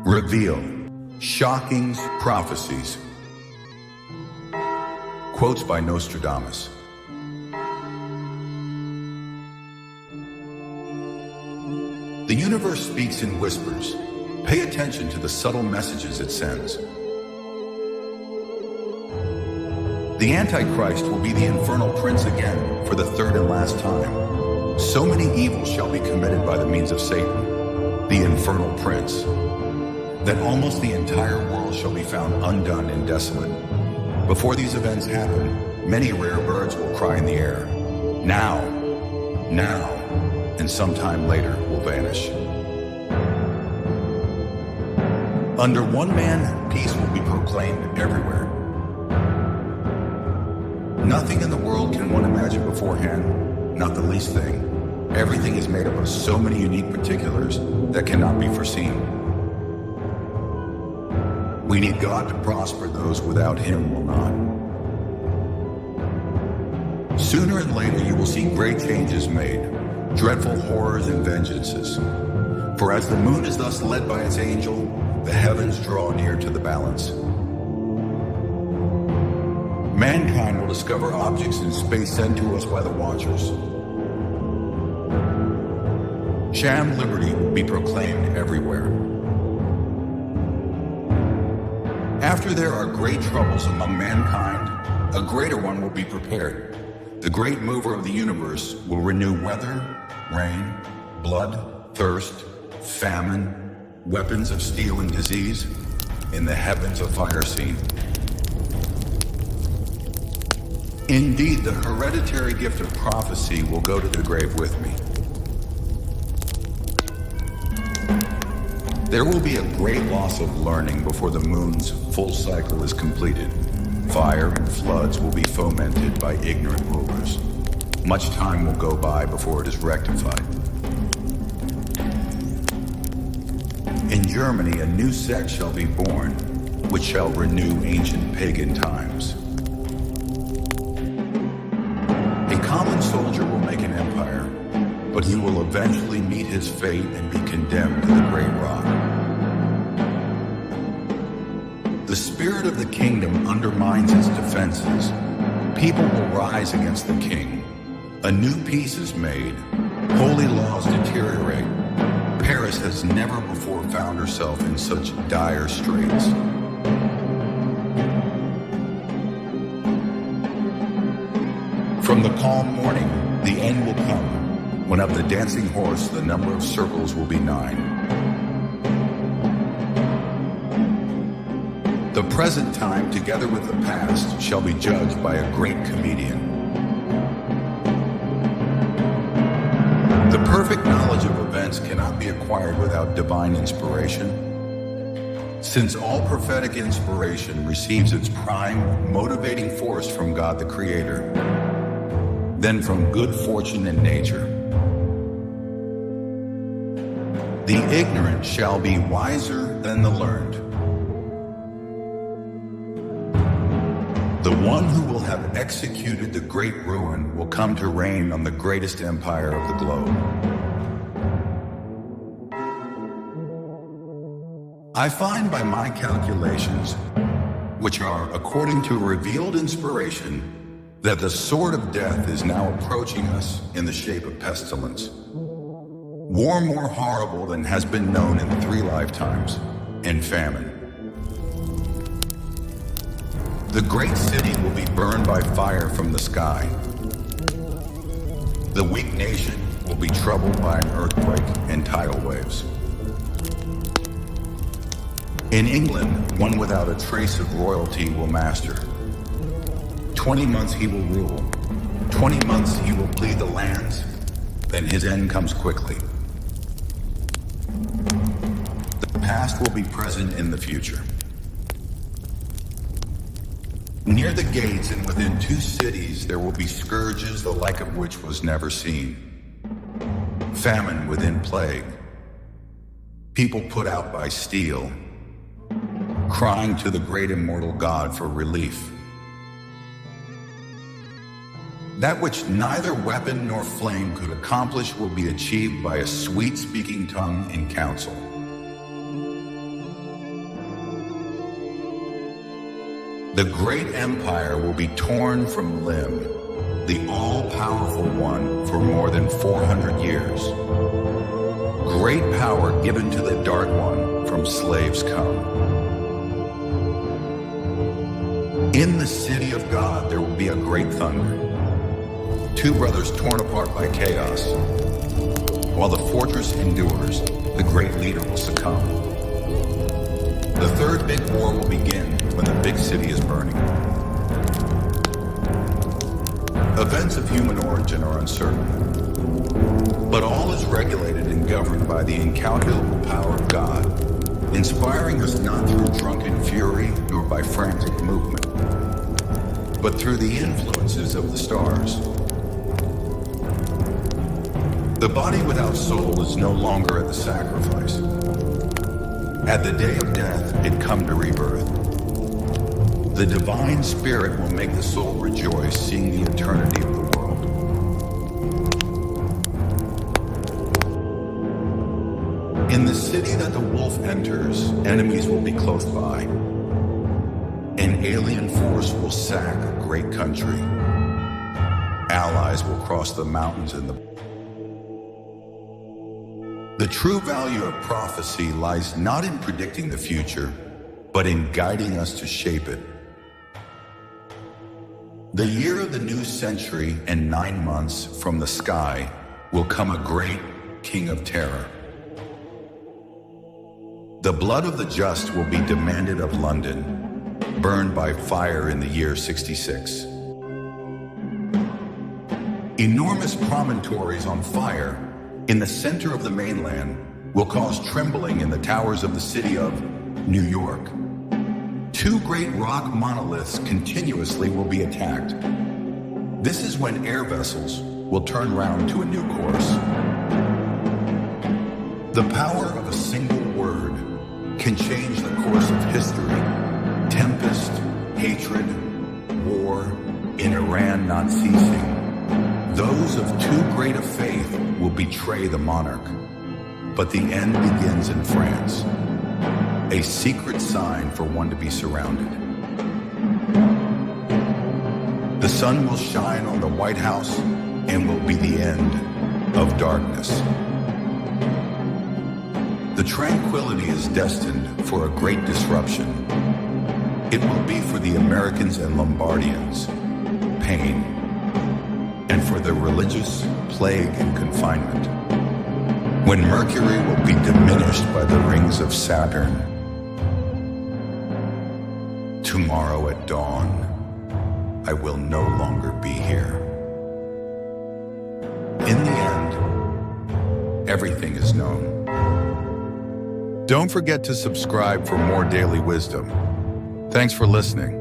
Reveal. Shocking prophecies. Quotes by Nostradamus. The universe speaks in whispers. Pay attention to the subtle messages it sends. The Antichrist will be the infernal prince again for the third and last time. So many evils shall be committed by the means of Satan, the infernal prince, that almost the entire world shall be found undone and desolate. Before these events happen, many rare birds will cry in the air, now, now, and sometime later will vanish. Under one man, peace will be proclaimed everywhere. Nothing in the world can one imagine beforehand, not the least thing. Everything is made up of so many unique particulars that cannot be foreseen. We need God to prosper those without Him will not. Sooner and later you will see great changes made, dreadful horrors and vengeances. For as the moon is thus led by its angel, the heavens draw near to the balance. Mankind will discover objects in space sent to us by the Watchers. Sham liberty will be proclaimed everywhere. After there are great troubles among mankind, a greater one will be prepared. The great mover of the universe will renew weather, rain, blood, thirst, famine, weapons of steel and disease, in the heavens a fire scene. Indeed, the hereditary gift of prophecy will go to the grave with me. There will be a great loss of learning before the moon's full cycle is completed. Fire and floods will be fomented by ignorant rulers. Much time will go by before it is rectified. In Germany, a new sect shall be born, which shall renew ancient pagan times. A common soldier will make an empire, but he will eventually meet his fate and be condemned to the great rock. The spirit of the kingdom undermines its defenses. People will rise against the king. A new peace is made. Holy laws deteriorate. Paris has never before found herself in such dire straits. From the calm morning, the end will come, when of the dancing horse the number of circles will be 9. The present time, together with the past, shall be judged by a great comedian. The perfect knowledge of events cannot be acquired without divine inspiration. Since all prophetic inspiration receives its prime motivating force from God the Creator, then from good fortune and nature. The ignorant shall be wiser than the learned. The one who will have executed the great ruin will come to reign on the greatest empire of the globe. I find by my calculations, which are according to revealed inspiration, that the sword of death is now approaching us in the shape of pestilence. War more horrible than has been known in 3 lifetimes, and famine. The great city will be burned by fire from the sky. The weak nation will be troubled by an earthquake and tidal waves. In England, one without a trace of royalty will master. 20 months he will rule. 20 months he will bleed the lands. Then his end comes quickly. The past will be present in the future. Near the gates and within 2 cities there will be scourges the like of which was never seen. Famine within plague. People put out by steel, crying to the great immortal God for relief. That which neither weapon nor flame could accomplish will be achieved by a sweet-speaking tongue in counsel. The great empire will be torn from limb, the all-powerful one for more than 400 years. Great power given to the dark one from slaves come. In the city of God there will be a great thunder. Two brothers torn apart by chaos. While the fortress endures, the great leader will succumb. The third big war will begin when the big city is burning. Events of human origin are uncertain, but all is regulated and governed by the incalculable power of God, inspiring us not through drunken fury nor by frantic movement, but through the influences of the stars. The body without soul is no longer at the sacrifice. At the day of death, it come to rebirth. The divine spirit will make the soul rejoice, seeing the eternity of the world. In the city that the wolf enters, enemies will be close by. An alien force will sack a great country. Allies will cross the mountains and The true value of prophecy lies not in predicting the future, but in guiding us to shape it. The year of the new century and 9 months from the sky will come a great king of terror. The blood of the just will be demanded of London, burned by fire in the year 66. Enormous promontories on fire in the center of the mainland will cause trembling in the towers of the city of New York. Two great rock monoliths continuously will be attacked. This is when air vessels will turn round to a new course. The power of a single word can change the course of history. Tempest, hatred, war, in Iran not ceasing. Those of too great a faith will betray the monarch. But the end begins in France. A secret sign for one to be surrounded. The sun will shine on the White House and will be the end of darkness. The tranquility is destined for a great disruption. It will be for the Americans and Lombardians, pain, and for the religious, plague and confinement. When Mercury will be diminished by the rings of Saturn. Tomorrow at dawn, I will no longer be here. In the end, everything is known. Don't forget to subscribe for more daily wisdom. Thanks for listening.